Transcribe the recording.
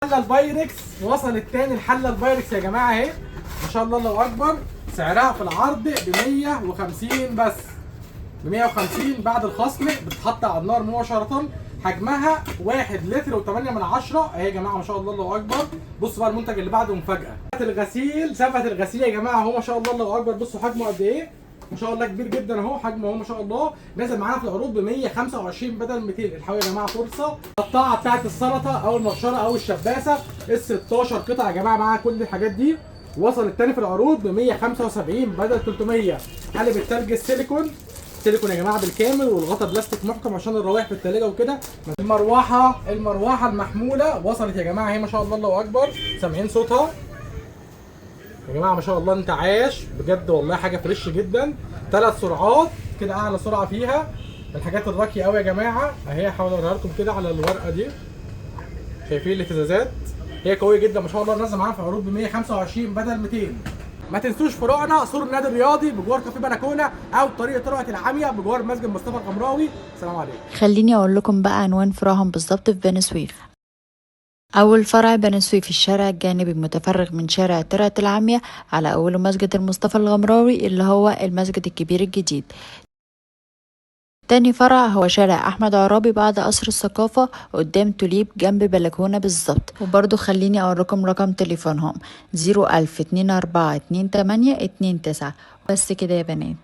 الحله البايركس وصلت تاني. الحله البايركس يا جماعه اهي، ما شاء الله الله اكبر. سعرها في العرض ب 150 بس، ب 150 بعد الخصم. بتتحط على النار مباشره. حجمها 1 لتر و8 من 10 اهي يا جماعه، ما شاء الله الله اكبر. بصوا بقى المنتج اللي بعده مفاجاه. سفة الغسيل يا جماعه اهو، ما شاء الله الله اكبر. بصوا حجمه قد ايه، ما شاء الله كبير جدا اهو. حجمه اهو ما شاء الله. نازل معانا في العروض ب 125 بدل 200. الحقوا يا جماعه فرصه. القطاعه بتاعت السلطه او المبشره او الشباسه، ال 16 قطعه يا جماعه معاها كل الحاجات دي. وصل التاني في العروض ب 175 بدل 300. قالب التلج السيليكون، سيليكون يا جماعه بالكامل، والغطا بلاستيك محكم عشان الروايح في التلاجه وكده. المروحه المحموله وصلت يا جماعه اهي، ما شاء الله الله اكبر. سامعين صوتها يا جماعه؟ ما شاء الله انت عايش بجد والله. حاجه فريش جدا. 3 سرعات كده، اعلى سرعه فيها. الحاجات الراقيه قوي يا جماعه اهي. هحاول اوريها لكم كده على الورقه دي. شايفين الاهتزازات؟ هي قويه جدا ما شاء الله. نازله معانا في عروض ب 125 بدل 200. ما تنسوش فروعنا سور النادي الرياضي بجوار كافيه بلكونه، او طريق طلعت العاميه بجوار مسجد مصطفى الغمراوي. السلام عليكم. خليني اقول لكم بقى عنوان فروعهم بالظبط في بني سويف. اول فرع بني سويف الشارع الجانبي المتفرغ من شارع طلعت العاميه، على اوله مسجد المصطفى الغمراوي اللي هو المسجد الكبير الجديد. تاني فرع هو شارع احمد عرابي بعد قصر الثقافة قدام توليب جنب بلكونة بالظبط. وبرضو خليني اوريكم رقم تليفونهم 01000 24 28 29. بس كده يا بنات.